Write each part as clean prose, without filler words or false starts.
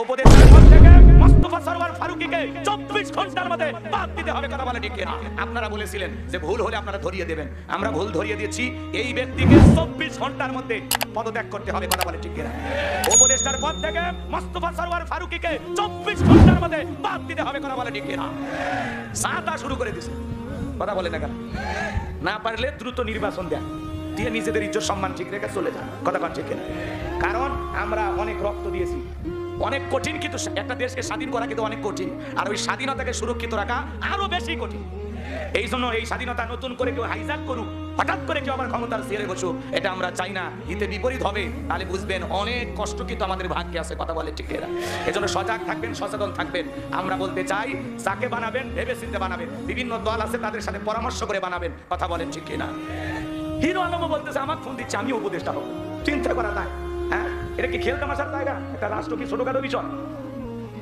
উপদেষ্টার পদ থেকে মোস্তফা সরওয়ার ফারুকীকে 24 ঘন্টার মধ্যে বাদ দিতে হবে, কথা বলে ঠিক কিনা? আপনারা বলেছিলেন যে ভুল হলে আপনারা ধরিয়ে দেবেন, আমরা ভুল ধরিয়ে দিয়েছি। এই ব্যক্তিকে 24 ঘন্টার মধ্যে পদত্যাগ করতে হবে, কথা বলে ঠিক কিনা? উপদেষ্টার পদ থেকে মোস্তফা সরওয়ার ফারুকীকে 24 ঘন্টার মধ্যে বাদ দিতে হবে, কথা বলে ঠিক কিনা? সাদা শুরু করে দিয়েছে, কথা বলে না কেন? না পারলে দ্রুত নির্বাচন দেন, দিয়ে নিজেদের ইজ্জত সম্মান ঠিক রেখে চলে যান, কথা বলে ঠিক কিনা? কারণ আমরা অনেক রক্ত দিয়েছি, অনেক কঠিন, কিন্তু একটা দেশকে স্বাধীন করা কিন্তু অনেক কঠিন, আর ওই স্বাধীনতাকে সুরক্ষিত রাখা আরো বেশি কঠিন। এই জন্য এই স্বাধীনতা নতুন করে কেউ হাইজ্যাক করুক, হঠাৎ করে কেউ আবার ক্ষমতার চেয়ারে বসুক, এটা আমরা চাই না। হিতে বিপরীত হবে, তাহলে বুঝবেন অনেক কষ্ট কিন্তু আমাদের ভাগ্যে আছে, কথা বলে ঠিক এরা। এজন্য সজাগ থাকবেন, সচেতন থাকবেন। আমরা বলতে চাই, যাকে বানাবেন ভেবে চিন্তে বানাবেন, বিভিন্ন দল আছে তাদের সাথে পরামর্শ করে বানাবেন, কথা বলেন ঠিক কিনা? হিরো আলমও বলতেছে আমার ফোন দিচ্ছে, আমি উপদেষ্টা হবো, চিন্তা করা যায়? হ্যাঁ, এটা কি খেল তামাশার জায়গা? একটা রাষ্ট্র কি ছোটখাটো বিষয়?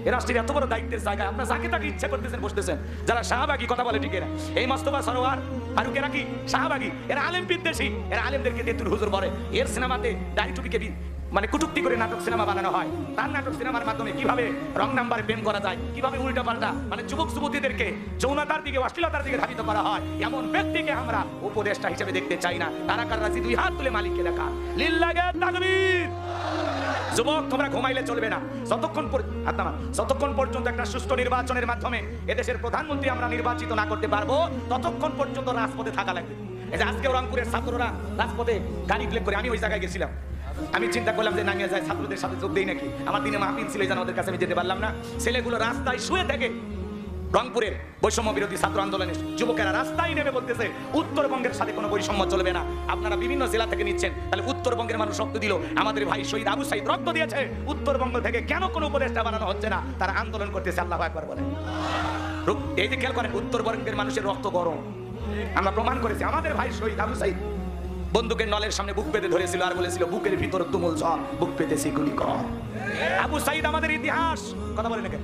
এই রাষ্ট্রের এত বড় দায়িত্বের জায়গায় আপনার যাকে তাকে ইচ্ছা করতেছেন বসতেছেন, যারা শাহবাগী, কথা বলে ঠিক এরা। এই মোস্তফা সরওয়ার ফারুকেরা কি শাহবাগী? এরা আলেম বিদ্বেষী, এরা আলেমদেরকে তেতুল হুজুর বলে। এর সিনেমাতে দাড়ি টুপিকে মানে কুটুক্তি করে নাটক সিনেমা বানানো হয়। তার নাটক সিনেমার মাধ্যমে কিভাবে রং নাম্বারে প্রেম করা যায়, কিভাবে উল্টা পাল্টা মানে যুবক যুবতীদেরকে যৌনতার দিকে, অশ্লীলতার দিকে ধাবিত করা হয়, এমন ব্যক্তিকে আমরা উপদেষ্টা হিসেবে দেখতে চাই না। তারা কার রাজি? দুই হাত তুলে মালিককে দেখা, লিল্লাহে তাকবীর। যুবক, তোমরা ঘুমাইলে চলবে না। যতক্ষণ পর্যন্ত একটা সুষ্ঠু নির্বাচনের মাধ্যমে এদেশের প্রধানমন্ত্রী আমরা নির্বাচিত না করতে পারবো, ততক্ষণ পর্যন্ত রাজপথে থাকা লাগবে। এই যে আজকে রংপুরের ছাত্ররা রাজপথে গাড়ি প্লেক করে, আমি ওই জায়গায় গেছিলাম, আমি চিন্তা করলাম যে নামিয়ে যায় ছাত্রদের সাথে যোগ দেই নাকি। আমার দিনে মাহফিল ছিল, যেন ওদের কাছে আমি যেতে পারলাম না। ছেলেগুলো রাস্তায় শুয়ে থাকে, রংপুরের বৈষম্য বিরোধী ছাত্র আন্দোলনের যুবকেরা রাস্তায় নেমে বলতেছে উত্তরবঙ্গের সাথে কোনো বৈষম্য চলবে না। আপনারা বিভিন্ন জেলা থেকে নিচ্ছেন, তাহলে উত্তরবঙ্গের মানুষ রক্ত দিল, আমাদের ভাই শহীদ আবু সাইদ রক্ত দিয়েছে, উত্তরবঙ্গ থেকে কেন কোনো উপদেষ্টা বানানো হচ্ছে না? তারা আন্দোলন করতেছে। আল্লাহু আকবার বলেন। এই যে খেয়াল করেন, উত্তরবঙ্গের মানুষের রক্ত গরম, আমরা প্রমাণ করেছি। আমাদের ভাই শহীদ আবু সাইদ বন্দুকের নলের সামনে বুক পেতে ধরেছিল আর বলেছিল, বুকের ভিতর তুমুল ঝড়, বুক পেতেছি গুলি কর। আবু সাইদ আমাদের ইতিহাস, কথা বলেন না?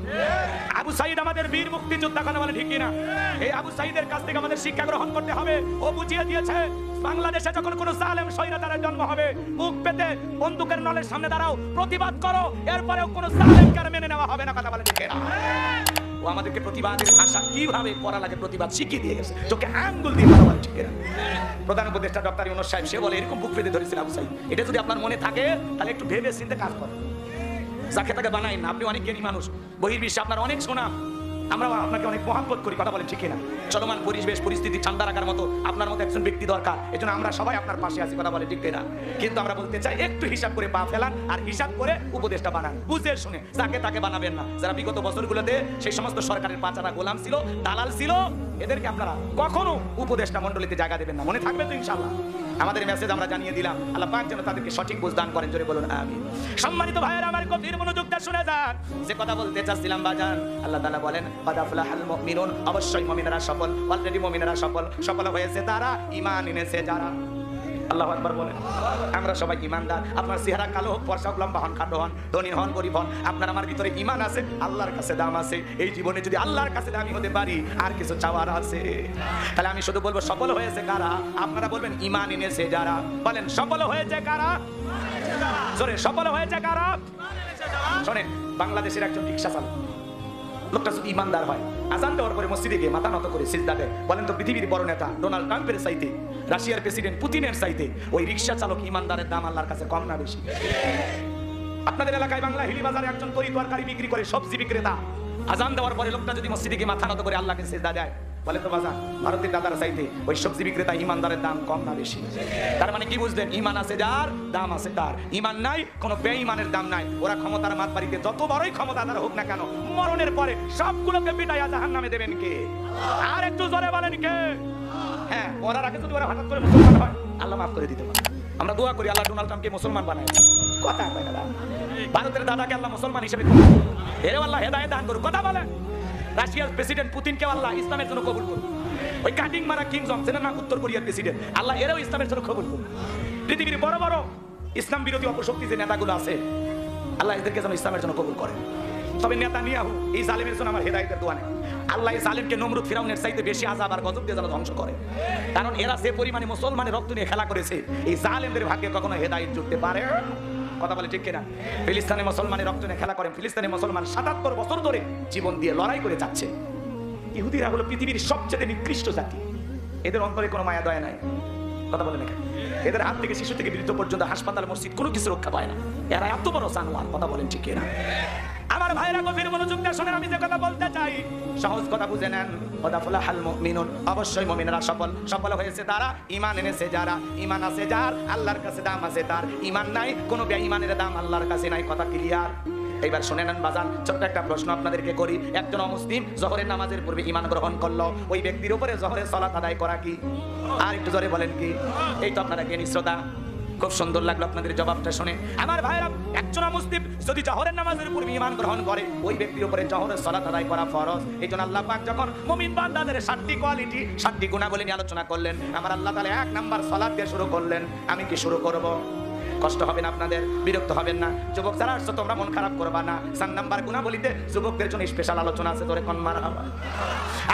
আবু সাইদ আমাদের বীর মুক্তিযোদ্ধা, কথা বলে ঠিক কিনা? এই আবু সাইদের কাছ থেকে আমাদের শিক্ষা গ্রহণ করতে হবে। ও বুঝিয়ে দিয়েছে, বাংলাদেশে যখন কোনো জালেম স্বৈরাচারের জন্ম হবে, বুক পেতে বন্দুকের নলের সামনে দাঁড়াও, প্রতিবাদ করো, এরপরেও কোনো জালেমকে আর মেনে নেওয়া হবে না, কথা বলে ঠিক কিনা? ও আমাদেরকে প্রতিবাদের ভাষা কিভাবে করা লাগে প্রতিবাদ শিখিয়ে দিয়ে গেছে, তোকে আঙ্গুল দিয়ে কথা বলে ঠিক কিনা? প্রধান উপদেষ্টা ডক্টর ইউনূস সাহেব, সে বলে এরকম বুক পেতে ধরেছিল আবু সাইদ। এটা যদি আপনার মনে থাকে, তাহলে একটু ভেবে চিন্তে কাজ করেন, যাকে তাকে বানাই না। আপনি অনেক জ্ঞানী মানুষ, বহির্বিশ্বে আপনার অনেক সুনাম, আমরা আপনাকে অনেক মহব্বত করি, কথা বলেন ঠিক কিনা? চলমান পরিবেশ পরিস্থিতি ঠান্ডা রাখার মতো আপনার মতো একজন ব্যক্তি দরকার, এজন্য আমরা সবাই আপনার পাশে আছি, কথা বলে ঠিক কিনা? কিন্তু আমরা বলতে চাই, একটু হিসাব করে পা ফেলান আর হিসাব করে উপদেষ্টা বানান, বুঝে শুনে, যাকে তাকে বানাবেন না। যারা বিগত বছরগুলোতে সেই সমস্ত সরকারের পাচারা গোলাম ছিল, দালাল ছিল, এদেরকে আপনারা কখনো উপদেষ্টা মণ্ডলীতে জায়গা দেবেন না, মনে থাকবে তো ইনশাআল্লাহ? আমাদের মেসেজ আমরা জানিয়ে দিলাম, আল্লাহ পাক যেন তাদেরকে সঠিক বুঝ দান করেন, জোরে বলুন আমিন। সম্মানিত ভাইয়েরা আমার, গভীর মনোযোগ দিয়ে শুনে যান, যে কথা বলতে চাচ্ছিলাম বাজান। আল্লাহ তাআলা বলেন, কাদ আফলাহাল মুমিনুন, অবশ্যই মুমিনেরা সফল, অলরেডি মুমিনেরা সফল হয়েছে তারা, ঈমান এনেছে যারা। আল্লাহু আকবার বলেন। আমরা সবাই ঈমানদার। আপনার চেহারা কালো হোক, ফর্সা হোক, লম্বা হন, খাটো হন, ধনী হন, গরিব হন, আপনার আমার ভিতরে ঈমান আছে, আল্লাহর কাছে দাম আছে। এই জীবনে যদি আল্লাহর কাছে দামি হতে পারি, আর কিছু চাওয়ার আছে? তাহলে আমি শুধু বলবো, সফল হয়েছে কারা? আপনারা বলবেন ঈমান এনেছে যারা। বলেন, সফল হয়েছে কারা? জোরে, সফল হয়েছে কারা? শোনেন, বাংলাদেশের একজন রিকশা চালক, লোকটা যদি ঈমানদার হয়, আজান দেওয়ার পরে মসজিদে গিয়ে মাথা নত করে সিজদা দেয়, বলেন তো পৃথিবীর বড় নেতা ডোনাল্ড ট্রাম্পের চাইতে, রাশিয়ার প্রেসিডেন্ট পুতিনের চাইতে ওই রিকশা চালক ঈমানদারের দাম আল্লাহর কাছে কম না বেশি? আপনাদের এলাকায় বাংলা হিলি বাজারে একজন তরকারি বিক্রি করে, সবজি বিক্রেতা, আজান দেওয়ার পরে লোকটা যদি মসজিদে গিয়ে মাথা নত করে আল্লাহকে সিজদা দেয়, বলে তো বাজান, ভারতের দাদার চাইতে ওই সবজি বিক্রেতা ঈমানদারের দাম কম না বেশি? তার মানে কি বুঝলেন? ঈমান আছে যার, দাম আছে তার। ঈমান নাই, কোনো বেঈমানের দাম নাই। ওরা ক্ষমতার মাতবাড়িতে যত বড়ই ক্ষমতাদার হোক না কেন, মরণের পরে সবগুলোকে পিটাইয়া জাহান্নামে দেবেন কে? আর একটু জোরে বলেন কে? হ্যাঁ, ওরা আগে যদি ওরা হঠাৎ করে মুসলমান হয়, আল্লাহ মাফ করে দিতে পারে। আমরা দোয়া করি, আল্লাহ ডোনাল্ড ট্রাম্পকে মুসলমান বানায়। কথা কয় না, ভারতের দাদাকে আল্লাহ মুসলমান হিসেবে এর আল্লাহ হেদায়েত দান করুক। কথা বলেন, রাশিয়ার প্রেসিডেন্ট পুতিনকে আল্লাহ ইসলামের জন্য কবুল করুন। ওই কাটিং মারা কিং জং সেন না, উত্তর কোরিয়ার প্রেসিডেন্ট, আল্লাহ এরাও ইসলামের জন্য কবুল করুন। পৃথিবীর বড় বড় ইসলাম বিরোধী অপশক্তি যে নেতাগুলো আছে, আল্লাহ এদেরকে যেন ইসলামের জন্য কবুল করেন। তবে নেতানিয়াহু এই জালিমের জন্য আমার হেদায়েতের দোয়া নেই। আল্লাহ এই জালিমকে নমরুদ ফিরাউনের চাইতে বেশি আযাব আর গজব দিয়ে যেন ধ্বংস করে। কারণ এরা যে পরিমাণে মুসলমানের রক্ত নিয়ে খেলা করেছে, এই জালিমদের ভাগ্যে কখনো হেদায়েত জুটতে পারে কথা বলে ঠিক কিনা? ফিলিস্তিনে মুসলমানের রক্ত নিয়ে খেলা করেন। ফিলিস্তিনে মুসলমান ৭৭ বছর ধরে জীবন দিয়ে লড়াই করে যাচ্ছে। ইহুদিরা হলো পৃথিবীর সবচেয়ে নিকৃষ্ট জাতি। এদের অন্তরে কোনো মায়া দয়া নাই। কথা বলে না, এদের হাত থেকে শিশু থেকে বৃদ্ধ পর্যন্ত হাসপাতাল মসজিদ কোনো কিছু রক্ষা পায় না। এরা এত বড় জানোয়ার। কথা বলেন ঠিক কিনা? আমার ভাইরা গভীর মনোযোগ দিয়ে শুনেন, আমি যে কথা বলতে চাই সহজ কথা বুঝে নেন। ওয়াদাফলাহাল মুমিনুন, অবশ্যই মুমিনরা সফল হয়েছে তারা, ঈমান এনেছে যারা, ঈমান আছে যার, আল্লাহর কাছে দাম আছে তার। ঈমান নাই, কোনো বেঈমানের দাম আল্লাহর কাছে নাই। কথা ক্লিয়ার? এইবার শুনে নেন বাজান, ছোট্ট একটা প্রশ্ন আপনাদেরকে করি। একজন অমুসলিম জোহরের নামাজের পূর্বে ঈমান গ্রহণ করলো, ওই ব্যক্তির উপরে জোহরের সালাত আদায় করা কি? আর একটু জোরে বলেন কি? এই তো আপনারা জ্ঞানী শ্রোতা, খুব সুন্দর লাগলো আপনাদের জবাবটা শুনে। আমার ভাইরা, একজন মুসলিম যদি জোহরের নামাজের পূর্বে ঈমান গ্রহণ করে, ওই ব্যক্তির উপরে জোহরের সালাত আদায় করা ফরজ। এইজন্য আল্লাহ পাক যখন মুমিন বান্দাদের 7টি কোয়ালিটি 7টি গুণাবলী নিয়ে আলোচনা করলেন, আমার আল্লাহ তাআলা 1 নাম্বার সালাত দিয়ে শুরু করলেন। আমি কি শুরু করব? কষ্ট হবে না আপনাদের? বিরক্ত হবেন না? যুবক যারা আসছো তোমরা মন খারাপ করবা না। 4 নাম্বার গুণাবলীতে যুবকদের জন্য স্পেশাল আলোচনা আছে। ধরে কোন মারহাবা।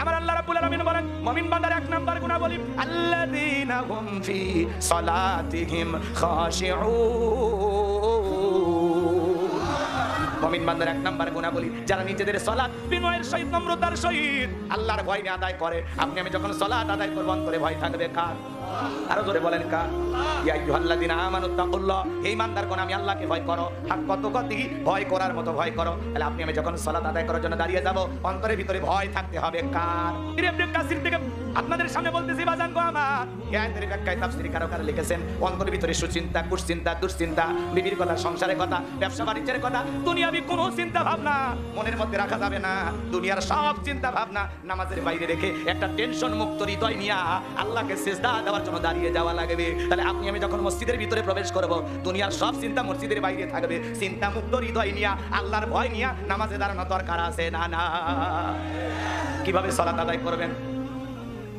আমার আল্লাহ রাব্বুল আলামিন বলেন, মুমিন বান্দার 1 নাম্বার গুণাবলী আল্লাযীনা হুম ফি সালাতিহিম খাশিউন। মুমিন বান্দার 1 নাম্বার গুণাবলী, যারা নিজেদের সালাত বিনয়ের সহিত, নম্রতার সহিত আল্লাহর ভয় নিয়ে আদায় করে। আপনি আমি যখন সালাত আদায় করব, অন্তরে ভয় থাকবে কার? আরো জোরে বলেন কার? ইয়া আইয়ুহাল্লাযীনা আমানুত্তাকুল্লাহ, হে ঈমানদারগণ আমি আল্লাহকে ভয় করো। হাক্কা তুকাতিহি, ভয় করার মতো ভয় করো। তাহলে আপনি আমি যখন সালাত আদায় করার জন্য দাঁড়িয়ে যাব, অন্তরের ভিতরে ভয় থাকতে হবে কার? ইবনে কাসির থেকে আপনাদের সামনে বলতেছি বাজান গো আমার, এই আয়াতের ব্যাখ্যায় তাফসীর কারো লিখেছেন, অন্তরের ভিতরে সুচিন্তা, কুশ্চিন্তা, দুশ্চিন্তা, বিবির কথা, সংসারের কথা, ব্যবসা বাণিজ্যের কথা, দুনিয়াবি কোনো চিন্তা ভাবনা মনের মধ্যে রাখা যাবে না। দুনিয়ার সব চিন্তা ভাবনা নামাজের বাইরে রেখে একটা টেনশন মুক্ত হৃদয় নিয়ে আল্লাহকে সিজদা দেওয়ার জন্য দাঁড়িয়ে যাওয়া লাগবে। তাহলে আপনি আমি যখন মসজিদের ভিতরে প্রবেশ করব, দুনিয়ার সব চিন্তা মসজিদের বাইরে থাকবে। চিন্তা মুক্ত হৃদয় নিয়ে, আল্লাহর ভয় নিয়ে নামাজে দাঁড়ানো দরকার আছে না? না। কিভাবে সালাত আদায় করবেন?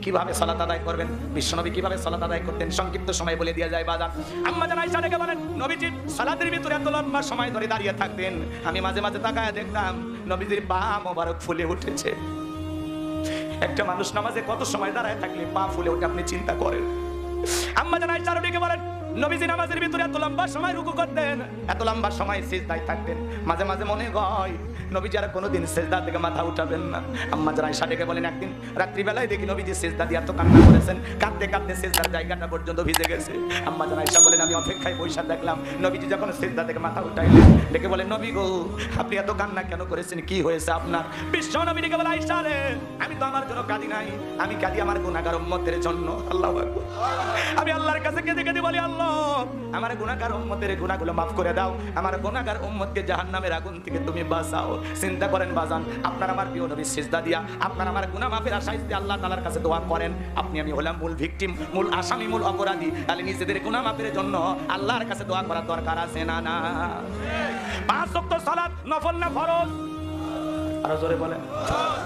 কিভাবে সালাত আদায় করবেন? বিশ্বনবী কিভাবে সালাত আদায় করতেন সংক্ষিপ্ত সময় বলে দেওয়া যায় বাজার। আম্মা জান আয়েশা ডেকে বলেন, নবীজি সালাতের ভিতরে এত লম্বা সময় ধরে দাঁড়িয়ে থাকতেন, আমি মাঝে মাঝে তাকায় দেখতাম নবীজির পা মোবারক ফুলে উঠেছে। একটা মানুষ নামাজে কত সময় দাঁড়ায় থাকলে পা ফুলে ওঠে আপনি চিন্তা করেন। আম্মা জান আয়েশা ডেকে বলেন, নবীজি নামাজের ভিতরে এত লম্বা সময় রুকু করতেন, এত লম্বা সময় সিজদায় থাকতেন, মাঝে মাঝে মনে হয় নবীজি আর কোনোদিন সিজদা থেকে মাথা উঠাবেন না। আম্মা জান আয়েশা ডেকে বলেন, একদিন রাত্রিবেলায় দেখি নবীজি সিজদা দিয়ে এত কান্না করেছেন, কাঁদতে কাঁদতে সিজদার জায়গাটা পর্যন্ত ভিজে গেছে। আম্মা জান আয়েশা বলেন, আমি অপেক্ষায় বসে দেখলাম নবীজি যখন সিজদা থেকে মাথা উঠাইলেন, ডেকে বলেন, নবী গো আপনি এত কান্না কেন করেছেন? কি হয়েছে আপনার? বিশ্ব নবী ডেকে বলে, আয়েশা রে, আমি তো আমার জন্য কাঁদি নাই, আমি কাঁদি আমার গুনাহগার উম্মতের জন্য। আল্লাহু আকবার। আমি আল্লাহর কাছে কেঁদে কেঁদে বলি, আল্লাহ আমার গুনাহগার উম্মতের গুনাহগুলো মাফ করে দাও, আমার গুনাহগার উম্মতকে জাহান্নামের আগুন থেকে তুমি বাঁচাও। চিন্তা করেন বাজান, আপনার আমার প্রিয় নবী সিজদা দিয়া আপনার আমার গুনাহ মাফের আশায় যদি আল্লাহ তাআলার কাছে দোয়া করেন, আপনি আমি হলাম মূল ভিকটিম, মূল আসামি, মূল অপরাধী। তাহলে নিজেদের গুনাহ মাফের জন্য আল্লাহর কাছে দোয়া করার দরকার আছে না? না। 5 ওয়াক্ত সালাত নফল না ফরজ? আরো জোরে বলেন।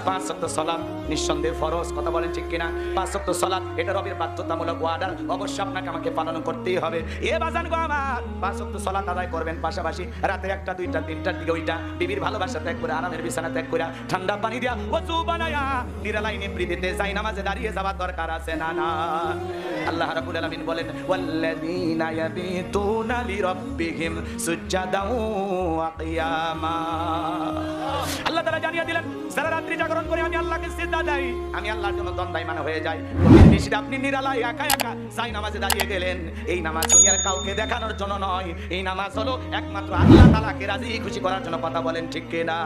5 ওয়াক্ত সালাত নিঃসন্দেহে ফরজ। কথা বলেন ঠিক কিনা? 5 ওয়াক্ত সালাত এটা রবের বাধ্যতামূলক ওয়ার্ডার, অবশ্যই আপনাকে আমাকে পালন করতেই হবে। এ বাজান গো আমার, 5 ওয়াক্ত সালাত আদায় করবেন, পাশাপাশি রাতে 1টা 2টা 3টার দিকে ওইটা বিবির ভালোবাসা ত্যাগ করে, আরামের বিছানা ত্যাগ করে, ঠান্ডা পানি দিয়া ওযু বানায়া নিরালাই নিবৃত্তিতে যাই নামাজে দাঁড়িয়ে যাওয়ার দরকার আছে না? না। আল্লাহ রাব্বুল আলামিন বলেন, ওয়াল্লাযীনা ইয়াবিতুনা লিরাব্বিহিম সুজদাও ওয়া কিয়ামা। আল্লাহ তাআলা জানিয়ে দিলেন, সারা রাত্রি জাগরণ করে আমি আল্লাহকে সিজদা দেই, আমি আল্লাহর জন্য দণ্ডায়মান হয়ে যাই। গভীর নিশিতে আপনি নিরালায় একা একা সাই নামাজে দাঁড়িয়ে গেলেন, এই নামাজ দুনিয়ার কাউকে দেখানোর জন্য নয়, এই নামাজ হলো একমাত্র আল্লাহ তাআলাকে রাজি খুশি করার জন্য। কথা বলেন ঠিক কিনা?